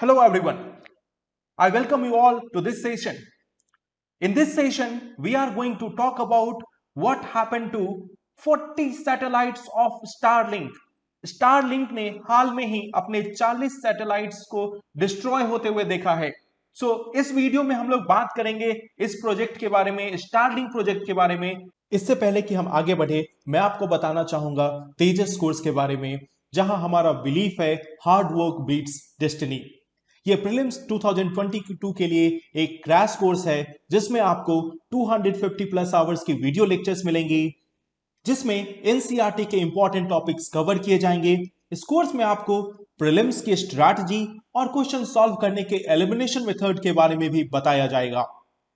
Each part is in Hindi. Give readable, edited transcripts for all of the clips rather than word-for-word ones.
Hello everyone. I welcome you all to this session. In this session, we are going to talk about what happened to 40 satellites of Starlink. Starlink ने हाल में ही अपने 40 सैटेलाइट्स को डिस्ट्रॉय होते हुए देखा है। इस वीडियो में हम लोग बात करेंगे इस प्रोजेक्ट के बारे में, स्टारलिंक प्रोजेक्ट के बारे में। इससे पहले कि हम आगे बढ़े, मैं आपको बताना चाहूंगा तेजस कोर्स के बारे में, जहां हमारा बिलीफ है हार्ड वर्क बीट्स डेस्टिनी। ये प्रीलिम्स 2022 के लिए एक क्रैश कोर्स है जिसमें आपको 250 प्लस आवर्स की वीडियो लेक्चर्स मिलेंगी, जिसमें एनसीईआरटी के इंपॉर्टेंट टॉपिक्स कवर किए जाएंगे। इस कोर्स में आपको प्रीलिम्स की स्ट्रैटेजी और क्वेश्चन सॉल्व करने के एलिमिनेशन मेथड के बारे में भी बताया जाएगा।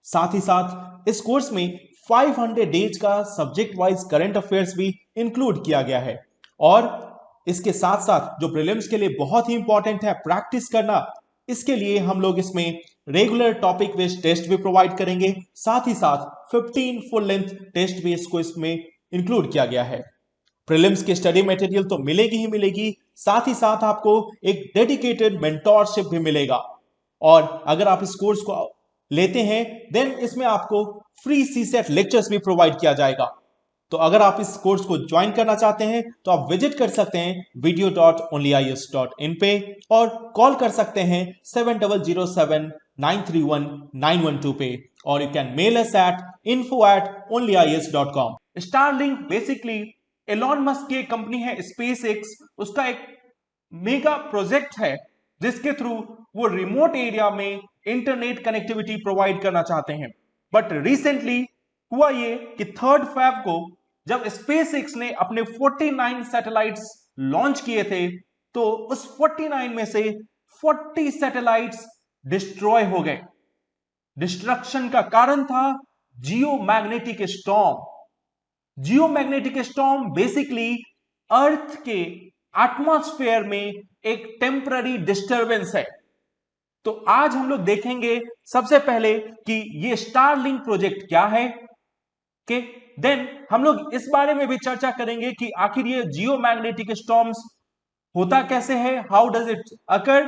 साथ ही साथ इस कोर्स में 500 डेज का सब्जेक्ट वाइज करंट अफेयर्स भी इंक्लूड किया गया है। और इसके साथ साथ जो प्रीलिम्स के लिए बहुत ही इंपॉर्टेंट है प्रैक्टिस करना, इसके लिए हम लोग इसमें रेगुलर टॉपिक बेस्ड टेस्ट भी प्रोवाइड करेंगे। साथ ही साथ 15 फुल लेंथ टेस्ट भी इसको इसमें इंक्लूड किया गया है। प्रीलिम्स की स्टडी मटेरियल तो मिलेगी ही मिलेगी, साथ ही साथ आपको एक डेडिकेटेड मेंटोरशिप भी मिलेगा। और अगर आप इस कोर्स को लेते हैं देन इसमें आपको फ्री सीसेट लेक्चर्स भी प्रोवाइड किया जाएगा। तो अगर आप इस कोर्स को ज्वाइन करना चाहते हैं तो आप विजिट कर सकते हैं video.onlyis.in पे, और कॉल कर सकते हैं 7007931912 पे, और you can mail us at info@onlyis.com। Starlink basically Elon Musk की कंपनी है स्पेस एक्स, उसका एक मेगा प्रोजेक्ट है जिसके थ्रू वो रिमोट एरिया में इंटरनेट कनेक्टिविटी प्रोवाइड करना चाहते हैं। बट रिसेंटली हुआ ये कि 3 फरवरी को जब स्पेस एक्स ने अपने 49 सैटेलाइट्स लॉन्च किए थे, तो उस 49 में से 40 सैटेलाइट्स डिस्ट्रॉय हो गए। डिस्ट्रक्शन का कारण था geomagnetic storm. Geomagnetic storm basically earth के एटमॉस्फेयर में एक टेम्पररी डिस्टरबेंस है। तो आज हम लोग देखेंगे सबसे पहले कि ये स्टारलिंक प्रोजेक्ट क्या है, के देन हम लोग इस बारे में भी चर्चा करेंगे कि आखिर ये जियोमैग्नेटिक स्टॉर्म्स होता कैसे है, how does it occur.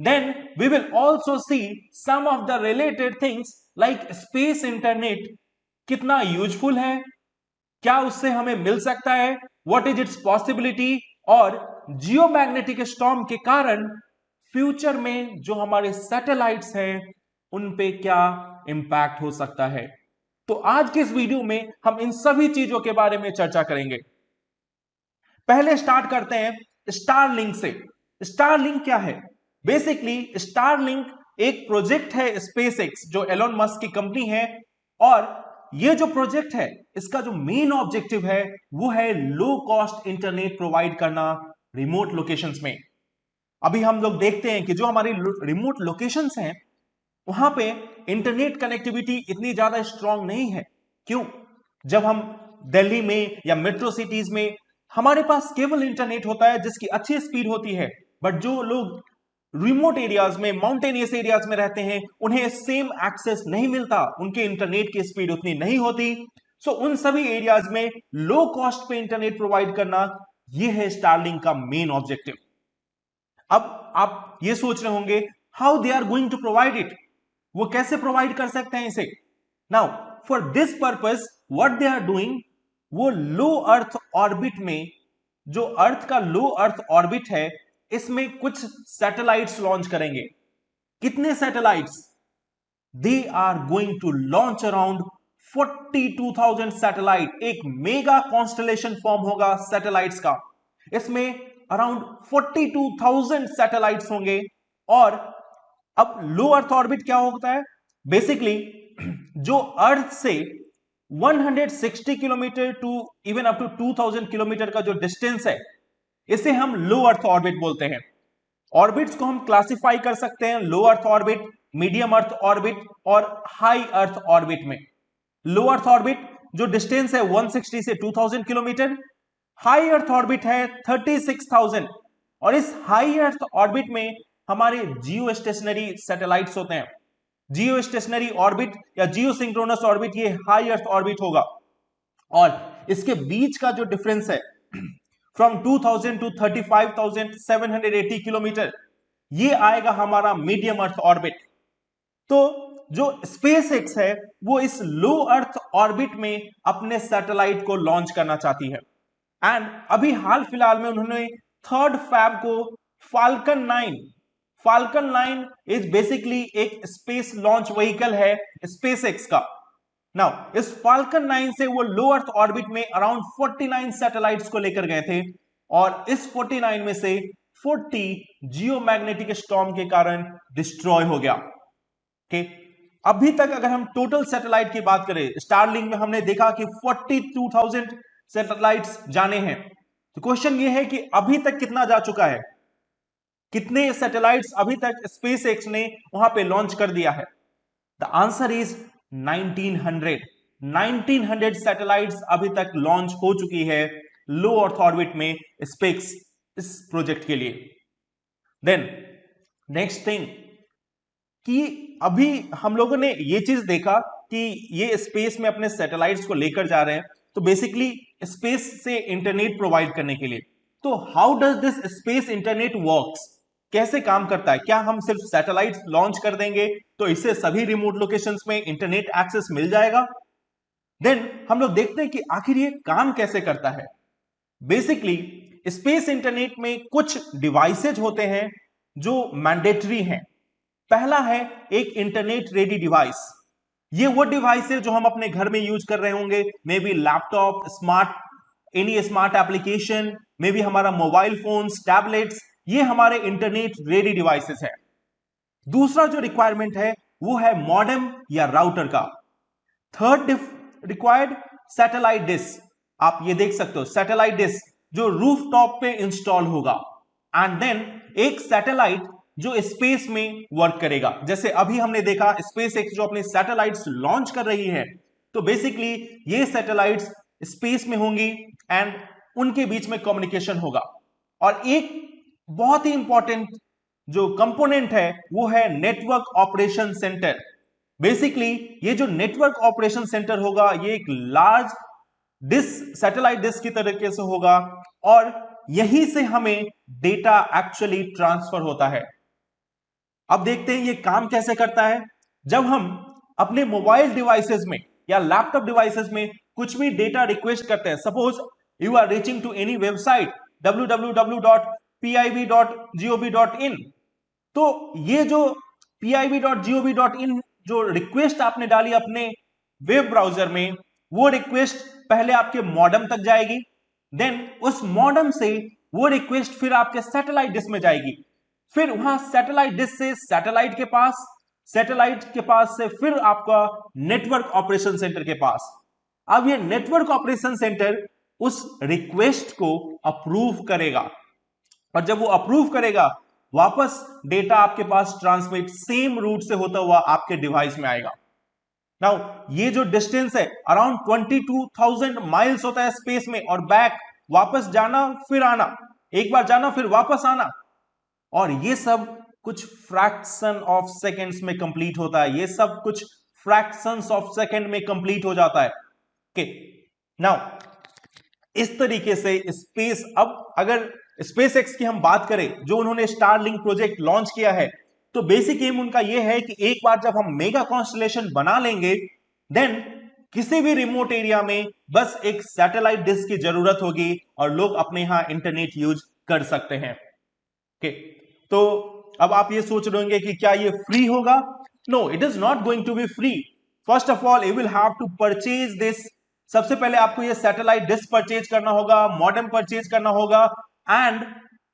Then we will also see some of the related things like space internet कितना यूजफुल है, क्या उससे हमें मिल सकता है, व्हाट इज इट्स पॉसिबिलिटी, और जियोमैग्नेटिक स्टॉर्म के कारण फ्यूचर में जो हमारे सैटेलाइट्स हैं उन पे क्या इंपैक्ट हो सकता है। तो आज के इस वीडियो में हम इन सभी चीजों के बारे में चर्चा करेंगे। पहले स्टार्ट करते हैं स्टारलिंक से। स्टारलिंक क्या है? बेसिकली स्टारलिंक एक प्रोजेक्ट है स्पेस एक्स, जो एलोन मस्क की कंपनी है। और ये जो प्रोजेक्ट है इसका जो मेन ऑब्जेक्टिव है वो है लो कॉस्ट इंटरनेट प्रोवाइड करना रिमोट लोकेशंस में। अभी हम लोग देखते हैं कि जो हमारी रिमोट लोकेशंस हैं वहां पे इंटरनेट कनेक्टिविटी इतनी ज्यादा स्ट्रांग नहीं है। क्यों? जब हम दिल्ली में या मेट्रो सिटीज में हमारे पास केबल इंटरनेट होता है जिसकी अच्छी स्पीड होती है, बट जो लोग रिमोट एरियाज में, माउंटेनियस एरियाज में रहते हैं उन्हें सेम एक्सेस नहीं मिलता, उनके इंटरनेट की स्पीड उतनी नहीं होती। उन सभी एरियाज में लो कॉस्ट पे इंटरनेट प्रोवाइड करना, यह है स्टारलिंक का मेन ऑब्जेक्टिव। अब आप ये सोच रहे होंगे how they are going to provide it, वो कैसे प्रोवाइड कर सकते हैं इसे। Now for this purpose what they are doing, वो लो अर्थ ऑर्बिट में, जो अर्थ का लो अर्थ ऑर्बिट है, इसमें कुछ सैटेलाइट्स लॉन्च करेंगे। कितने satellites? They are going to launch around 42,000 satellite. एक मेगा कॉन्स्टलेशन फॉर्म होगा सैटेलाइट्स का। इसमें अराउंड 42,000 सैटेलाइट्स होंगे। और अब लो अर्थ ऑर्बिट क्या होता है? बेसिकली जो अर्थ से 160 kilometre to even up to 2000 kilometre का जो डिस्टेंस है, इसे हम लो अर्थ ऑर्बिट बोलते हैं। ऑर्बिट्स को हम क्लासिफाई कर सकते हैं low earth orbit, medium earth orbit और हाई अर्थ ऑर्बिट में। लो अर्थ ऑर्बिट जो डिस्टेंस है 160 से 2000 किलोमीटर, हाई अर्थ ऑर्बिट है 36,000। और इस हाई अर्थ ऑर्बिट में हमारे जियो स्टेशनरी सैटेलाइट्स होते हैं। जियो स्टेशनरी ऑर्बिट या जियो सिंक्रोनस ऑर्बिट, ये हाई अर्थ ऑर्बिट होगा। और इसके बीच का जो डिफरेंस है फ्रॉम 2000 टू 35,780 किलोमीटर, ये आएगा हमारा मीडियम अर्थ ऑर्बिट। तो जो स्पेस एक्स है वो इस लो अर्थ ऑर्बिट में अपने सैटेलाइट को लॉन्च करना चाहती है। एंड अभी हाल फिलहाल में उन्होंने 3 फैब को फाल्कन 9 इज बेसिकली एक स्पेस लॉन्च व्हीकल है स्पेस एक्स का। नाउ इस फाल्कन 9 से वो लो अर्थ ऑर्बिट में अराउंड 49 सैटेलाइट्स को लेकर गए थे, और इस 49 में से 40 जियोमैग्नेटिक स्टॉर्म के कारण डिस्ट्रॉय हो गया। ओके, अभी तक अगर हम टोटल सैटेलाइट की बात करें, स्टारलिंक में हमने देखा कि 42,000 सैटेलाइट्स जाने हैं। तो क्वेश्चन ये है कि अभी तक कितना जा चुका है, कितने सैटेलाइट्स अभी तक स्पेस एक्स ने वहां पे लॉन्च कर दिया है? द आंसर इज 1900 सैटेलाइट्स अभी तक लॉन्च हो चुकी है लो अर्थ ऑर्बिट में स्पेस इस प्रोजेक्ट के लिए। देन नेक्स्ट थिंग कि अभी हम लोगों ने ये चीज देखा कि ये स्पेस में अपने सैटेलाइट्स को लेकर जा रहे हैं, तो बेसिकली स्पेस से इंटरनेट प्रोवाइड करने के लिए। तो how does this space internet works, कैसे काम करता है? क्या हम सिर्फ सैटेलाइट्स लॉन्च कर देंगे तो इससे सभी रिमोट लोकेशंस में इंटरनेट एक्सेस मिल जाएगा? देन हम लोग देखते हैं कि आखिर ये काम कैसे करता है। बेसिकली स्पेस इंटरनेट में कुछ डिवाइसेज होते हैं जो मैंडेटरी हैं। पहला है एक इंटरनेट रेडी डिवाइस। ये वो डिवाइस है जो हम अपने घर में यूज कर रहे होंगे, may be laptop, any smart application, may be हमारा मोबाइल फोन्स, टैबलेट्स, ये हमारे इंटरनेट रेडी डिवाइसेस है। दूसरा जो रिक्वायरमेंट है वो है मॉडेम या राउटर का। Third required satellite dish. आप ये देख सकते हो सैटेलाइट डिश जो रूफ टॉप पे इंस्टॉल होगा। एंड देन एक सैटेलाइट जो स्पेस में वर्क करेगा। जैसे अभी हमने देखा स्पेस एक्स जो अपने सैटेलाइट्स लॉन्च कर रही है, तो बेसिकली ये सैटेलाइट्स स्पेस में होंगी एंड उनके बीच में कम्युनिकेशन होगा। और एक बहुत ही इंपॉर्टेंट जो कंपोनेंट है वो है नेटवर्क ऑपरेशन सेंटर। बेसिकली ये जो नेटवर्क ऑपरेशन सेंटर होगा ये एक लार्ज सैटेलाइट डिश की तरीके से होगा, और यहीं से हमें डेटा एक्चुअली ट्रांसफर होता है। अब देखते हैं ये काम कैसे करता है। जब हम अपने मोबाइल डिवाइसेस में या लैपटॉप डिवाइसेस में कुछ भी डेटा रिक्वेस्ट करते हैं, suppose you are reaching to any website www.pib.gov.in, तो ये जो pib.gov.in जो रिक्वेस्ट आपने डाली अपने वेब ब्राउजर में, वो रिक्वेस्ट पहले आपके मॉडेम तक जाएगी। देन उस मॉडेम से वो रिक्वेस्ट फिर आपके सैटेलाइट डिश में जाएगी। फिर वहां सैटेलाइट डिश से सैटेलाइट के पास से फिर आपका नेटवर्क ऑपरेशन सेंटर के पास। अब ये नेटवर्क ऑपरेशन सेंटर उस रिक्वेस्ट को अप्रूव करेगा, और जब वो अप्रूव करेगा वापस डेटा आपके पास ट्रांसमिट सेम रूट से होता हुआ आपके डिवाइस में आएगा। नाउ ये जो डिस्टेंस है अराउंड 22,000 माइल्स होता है स्पेस में, और बैक वापस जाना फिर आना, एक बार जाना फिर वापस आना, और ये सब कुछ फ्रैक्शन ऑफ सेकेंड्स में कंप्लीट होता है। ये सब कुछ फ्रैक्शंस ऑफ सेकेंड में कंप्लीट हो जाता है। ओके, नाउ इस तरीके से स्पेस, अब अगर स्पेस एक्स की हम बात करें जो उन्होंने स्टारलिंक प्रोजेक्ट लॉन्च किया है, तो बेसिक एम उनका यह है कि एक बार जब हम मेगा कॉन्स्टलेशन बना लेंगे, देन किसी भी रिमोट एरिया में बस एक सैटेलाइट डिश की जरूरत होगी और लोग अपने यहां इंटरनेट यूज कर सकते हैं। ओके, तो अब आप ये सोच रहे होंगे कि क्या ये फ्री होगा? No, it is not going to be free. First of all you will have to purchase this. सबसे पहले आपको ये सैटेलाइट डिश परचेज करना होगा, मॉडेम परचेज करना होगा, एंड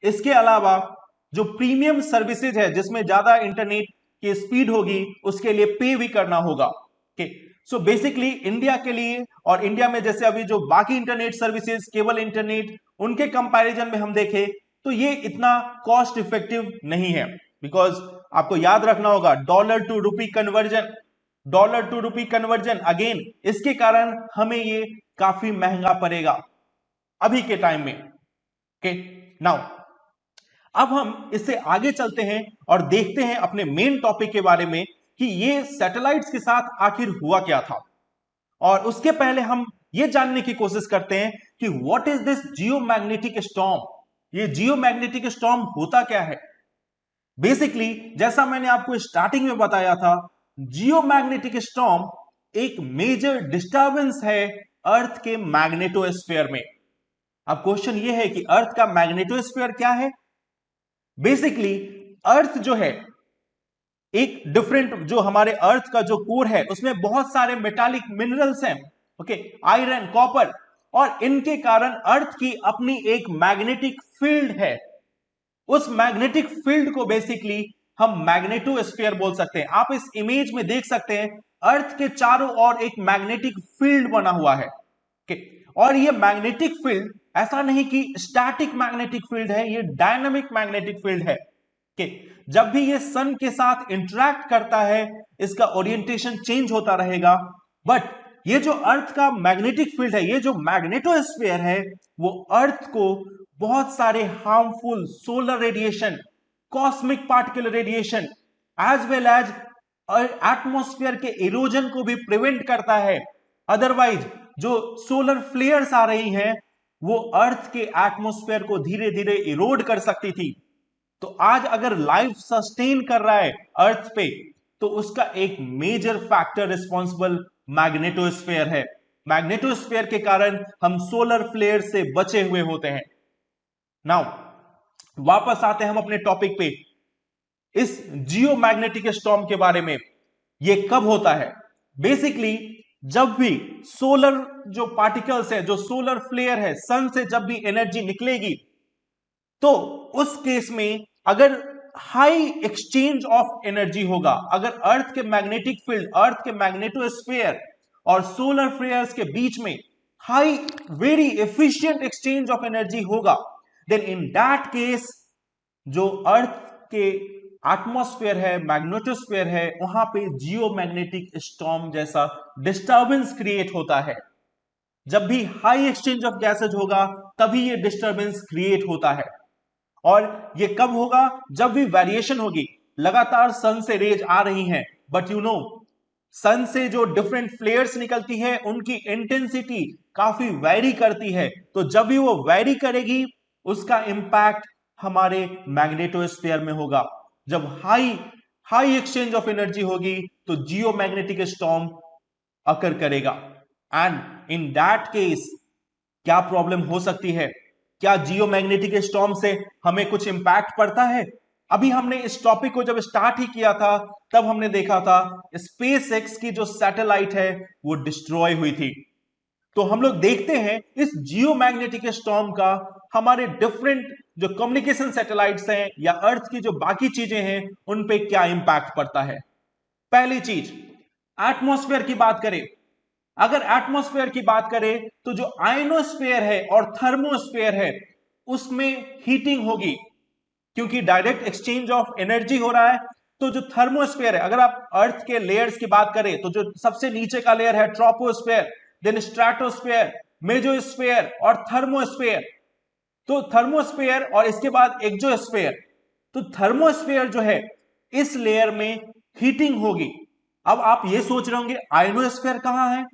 इसके अलावा जो प्रीमियम सर्विसेज है जिसमें ज्यादा इंटरनेट की स्पीड होगी उसके लिए पे भी करना होगा। ओके, सो बेसिकली इंडिया के लिए, और इंडिया में जैसे अभी जो बाकी इंटरनेट सर्विसेज केबल इंटरनेट, उनके कंपैरिजन में हम देखें तो ये इतना कॉस्ट इफेक्टिव नहीं है। बिकॉज आपको याद रखना होगा dollar to rupee conversion again, इसके कारण हमें ये काफी महंगा पड़ेगा अभी के टाइम में। ओके, नाउ अब हम इससे आगे चलते हैं और देखते हैं अपने मेन टॉपिक के बारे में कि ये सैटेलाइट्स के साथ आखिर हुआ क्या था। और उसके पहले हम ये जानने की कोशिश करते हैं कि what is this geomagnetic storm. ये जियोमैग्नेटिक स्टॉर्म होता क्या है? बेसिकली जैसा मैंने आपको स्टार्टिंग में बताया था, जियोमैग्नेटिक स्टॉर्म एक मेजर डिस्टरबेंस है अर्थ के मैग्नेटोस्फीयर में। अब क्वेश्चन ये है कि अर्थ का मैग्नेटोस्फीयर क्या है। बेसिकली अर्थ जो है एक डिफरेंट, जो हमारे अर्थ का जो कोर है उसमें बहुत सारे मेटालिक मिनरल्स हैं, ओके, आयरन, कॉपर, और इनके कारण अर्थ की अपनी एक मैग्नेटिक फील्ड है। उस मैग्नेटिक फील्ड को बेसिकली हम मैग्नेटोस्फीयर बोल सकते हैं। आप इस इमेज में देख सकते हैं अर्थ के चारों ओर एक मैग्नेटिक फील्ड बना हुआ है, ओके, और ये मैग्नेटिक फील्ड ऐसा नहीं कि स्टैटिक मैग्नेटिक फील्ड है, ये डायनामिक मैग्नेटिक फील्ड है कि जब भी ये सन के साथ इंटरैक्ट करता है इसका ओरिएंटेशन चेंज होता रहेगा। बट ये जो अर्थ का मैग्नेटिक फील्ड है, ये जो मैग्नेटोस्फीयर है, वो अर्थ को बहुत सारे harmful solar radiation, cosmic particle radiation, as well as atmosphere के इरोजन को भी प्रिवेंट करता है। अदरवाइज जो सोलर फ्लेयर्स आ रही हैं वो अर्थ के एटमॉस्फेयर को धीरे धीरे इरोड कर सकती थी। तो आज अगर लाइफ सस्टेन कर रहा है अर्थ पे, तो उसका एक मेजर फैक्टर रिस्पॉन्सिबल मैग्नेटोस्फीयर है। मैग्नेटोस्फीयर के कारण हम सोलर फ्लेयर से बचे हुए होते हैं। नाउ वापस आते हैं हम अपने टॉपिक पे, इस जियोमैग्नेटिक स्टॉर्म के बारे में। ये कब होता है? बेसिकली जब भी सोलर जो पार्टिकल्स है, जो सोलर फ्लेयर है, सन से जब भी एनर्जी निकलेगी, तो उस केस में अगर हाई एक्सचेंज ऑफ एनर्जी होगा, अगर अर्थ के मैग्नेटिक फील्ड, अर्थ के मैग्नेटोस्फीयर और सोलर फ्लेयर्स के बीच में high very efficient exchange of energy होगा, देन इन दैट केस जो अर्थ के एटमॉस्फेयर है, मैग्नेटोस्फीयर है, वहां पे जियोमैग्नेटिक स्टॉर्म जैसा डिस्टर्बेंस क्रिएट होता है। जब भी हाई एक्सचेंज ऑफ गैसेज होगा तभी ये डिस्टर्बेंस क्रिएट होता है। और ये कब होगा? जब भी वेरिएशन होगी, लगातार सन से रेज आ रही हैं, बट यू नो सन से जो डिफरेंट फ्लेयर्स निकलती है उनकी इंटेंसिटी काफी वैरी करती है। तो जब भी वो वैरी करेगी उसका इंपैक्ट हमारे मैग्नेटोस्फीयर में होगा। जब high high exchange of energy होगी तो जियोमैग्नेटिक स्टॉर्म अकर करेगा। एंड इन दैट केस क्या प्रॉब्लम हो सकती है? क्या जियोमैग्नेटिक स्टॉर्म से हमें कुछ इंपैक्ट पड़ता है? अभी हमने इस टॉपिक को जब स्टार्ट ही किया था तब हमने देखा था स्पेस एक्स की जो सैटेलाइट है वो डिस्ट्रॉय हुई थी। तो हम लोग देखते हैं इस जियोमैग्नेटिक स्टॉर्म का हमारे डिफरेंट जो कम्युनिकेशन सैटेलाइट्स हैं या अर्थ की जो बाकी चीजें हैं उन पे क्या इंपैक्ट पड़ता है। पहली चीज, एटमॉस्फेयर की बात करें। अगर एटमॉस्फेयर की बात करें तो जो आयनोस्फेयर है और थर्मोस्फेयर है उसमें हीटिंग होगी, क्योंकि डायरेक्ट एक्सचेंज ऑफ एनर्जी हो रहा है। तो जो थर्मोस्फेयर है, अगर आप अर्थ के लेयर्स की बात करें तो जो सबसे नीचे का लेयर है ट्रोपोस्फेयर, देन स्ट्रेटोस्फेयर, मेसोस्फेयर और थर्मोस्फेयर। तो थर्मोस्फेयर और इसके बाद एक्सोस्फेयर। तो थर्मोस्फेयर जो है इस लेयर में हीटिंग होगी। अब आप ये सोच रहे होंगे आयनोस्फेयर कहां है?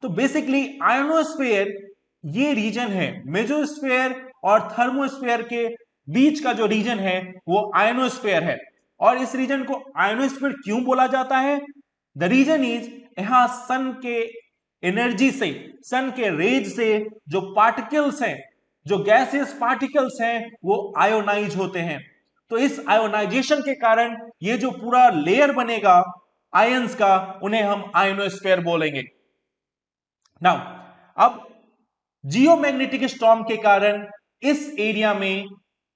तो बेसिकली आयनोस्फेयर ये रीजन है, मेसोस्फेयर और थर्मोस्फेयर के बीच का जो रीजन है वो आयनोस्फेयर है। और इस रीजन को आयनोस्फेयर क्यों बोला जाता है? द रीजन इज, यहां सन के एनर्जी से, सन के रेज से जो पार्टिकल्स हैं, जो गैसियस पार्टिकल्स हैं वो आयोनाइज होते हैं। तो इस आयोनाइजेशन के कारण ये जो पूरा लेयर बनेगा आयंस का, उन्हें हम आयनोस्फेयर बोलेंगे। नाउ अब जियोमैग्नेटिक स्टॉर्म के कारण इस एरिया में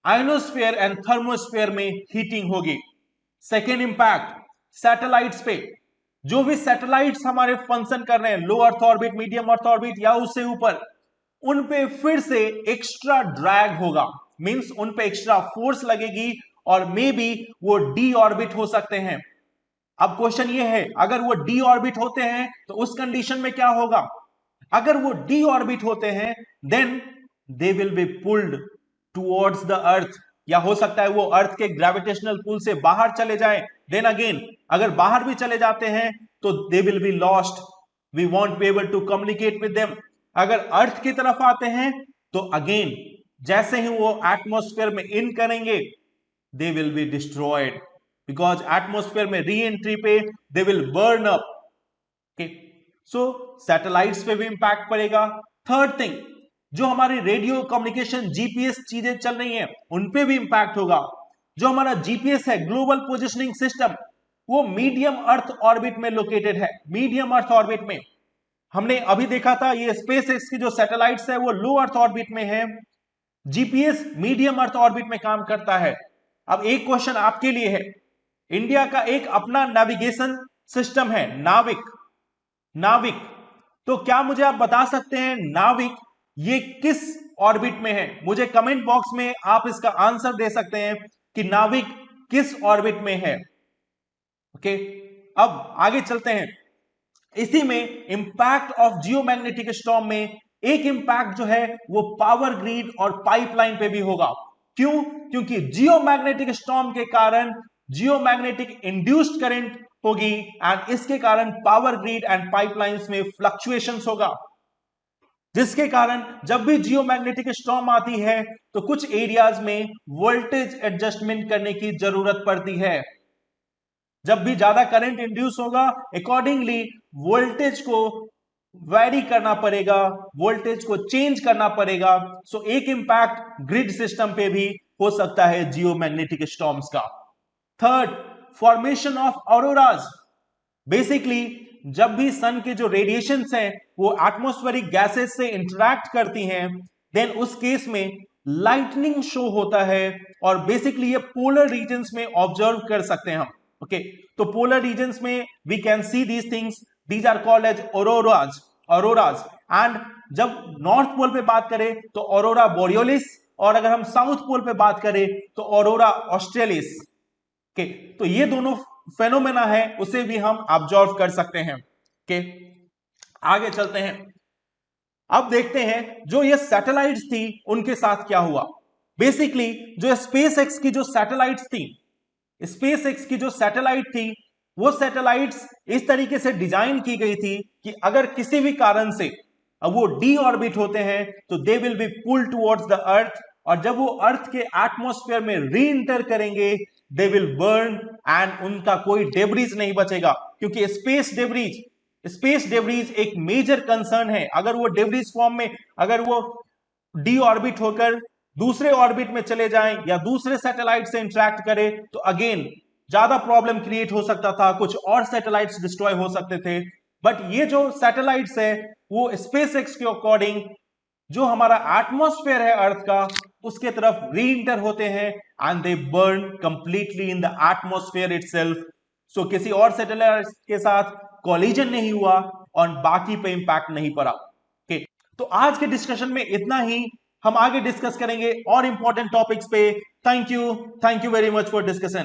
आयनोस्फेयर एंड थर्मोस्फेयर में हीटिंग होगी। सेकेंड इंपैक्ट, सैटेलाइट्स पे। जो भी सैटेलाइट्स हमारे फंक्शन कर रहे हैं, low earth orbit, medium earth orbit या उससे ऊपर, उन पे फिर से एक्स्ट्रा ड्रैग होगा, मींस उन पे एक्स्ट्रा फोर्स लगेगी और मे बी वो डी ऑर्बिट हो सकते हैं। अब क्वेश्चन ये है, अगर वो डी ऑर्बिट होते हैं तो उस कंडीशन में क्या होगा? अगर वो डी ऑर्बिट होते हैं then they will be pulled towards the earth, या हो सकता है वो अर्थ के ग्रेविटेशनल पुल से बाहर चले जाएं। देन अगेन अगर बाहर भी चले जाते हैं तो they will be lost, we won't be able to communicate with them. अगर अर्थ की तरफ आते हैं तो अगेन जैसे ही वो एटमॉस्फेयर में इन करेंगे दे will be destroyed, because atmosphere में री एंट्री पे they will burn up. Okay, so satellites पे भी इंपैक्ट पड़ेगा। थर्ड थिंग, जो हमारी रेडियो कम्युनिकेशन जीपीएस चीजें चल रही हैं उन पे भी इंपैक्ट होगा। जो हमारा जीपीएस है, ग्लोबल पोजिशनिंग सिस्टम, वो मीडियम अर्थ ऑर्बिट में लोकेटेड है। मीडियम अर्थ ऑर्बिट में हमने अभी देखा था, ये स्पेस एक्स की जो सैटेलाइट्स है वो लो अर्थ ऑर्बिट में है, जीपीएस मीडियम अर्थ ऑर्बिट में काम करता है। अब एक क्वेश्चन आपके लिए है, इंडिया का एक अपना नेविगेशन सिस्टम है नाविक। नाविक, तो क्या मुझे आप बता सकते हैं नाविक ये किस ऑर्बिट में है? मुझे कमेंट बॉक्स में आप इसका आंसर दे सकते हैं कि नाविक किस ऑर्बिट में है। ओके, अब आगे चलते हैं। इसी में इंपैक्ट ऑफ जियोमैग्नेटिक स्टॉर्म में एक इंपैक्ट जो है वो पावर ग्रिड और पाइपलाइन पे भी होगा। क्यों? क्योंकि जियोमैग्नेटिक स्टॉर्म के कारण जियोमैग्नेटिक इंड्यूस्ड करंट होगी एंड इसके कारण पावर ग्रिड एंड पाइपलाइंस में फ्लक्चुएशंस होगा, जिसके कारण जब भी जियोमैग्नेटिक स्टॉर्म आती है तो कुछ एरियाज में वोल्टेज एडजस्टमेंट करने की जरूरत पड़ती है। जब भी ज्यादा करंट इंड्यूस होगा, अकॉर्डिंगली वोल्टेज को वैरी करना पड़ेगा, वोल्टेज को चेंज करना पड़ेगा। सो एक इंपैक्ट ग्रिड सिस्टम पे भी हो सकता है जियोमैग्नेटिक स्टॉर्म्स का। Third, formation of auroras. Basically जब भी सन के जो रेडिएशंस हैं वो एटमॉस्फेरिक गैसेस से इंटरैक्ट करती हैं, देन उस केस में लाइटनिंग शो होता है और बेसिकली ये पोलर रीजन्स में ऑब्जर्व कर सकते हैं हम। ओके, तो पोलर रीजन्स में we can see these things, these are called as auroras. Auroras, and जब नॉर्थ पोल पे बात करें तो ऑरोरा बोरियोलिस, और अगर हम साउथ पोल पे बात करें तो ऑरोरा ऑस्ट्रेलिस। ओके, तो ये दोनों फेनोमेना है उसे भी हम ऑब्जर्व कर सकते हैं। ओके, आगे चलते हैं। अब देखते हैं जो ये सैटेलाइट्स थी उनके साथ क्या हुआ। बेसिकली जो स्पेस एक्स की जो सैटेलाइट्स थी, स्पेस एक्स की जो सैटेलाइट थी वो सैटेलाइट्स इस तरीके से डिजाइन की गई थी कि अगर किसी भी कारण से अब वो डी ऑर्बिट होते हैं तो they will be pull towards the earth, और जब वो अर्थ के एटमॉस्फेयर में री इंटर करेंगे दे विल बर्न एंड उनका कोई डेब्रीज नहीं बचेगा। क्योंकि स्पेस डेब्रीज एक मेजर कंसर्न है। अगर वो डेब्रीज फॉर्म में, अगर वो डी ऑर्बिट होकर दूसरे ऑर्बिट में चले जाएं या दूसरे सैटेलाइट से इंटरैक्ट करें तो अगेन ज्यादा प्रॉब्लम क्रिएट हो सकता था, कुछ और सैटेलाइट्स डिस्ट्रॉय हो सकते थे। बट ये जो सैटेलाइट्स है वो स्पेस एक्स के अकॉर्डिंग जो हमारा एटमॉस्फेयर है अर्थ का उसके तरफ री इंटर होते हैं and they burn completely in the atmosphere itself. So किसी और सैटेलाइट के साथ कॉलिजन नहीं हुआ और बाकी पे इंपैक्ट नहीं पड़ा। ओके, तो आज के डिस्कशन में इतना ही। हम आगे डिस्कस करेंगे और इंपॉर्टेंट टॉपिक्स पे। Thank you very much for discussion.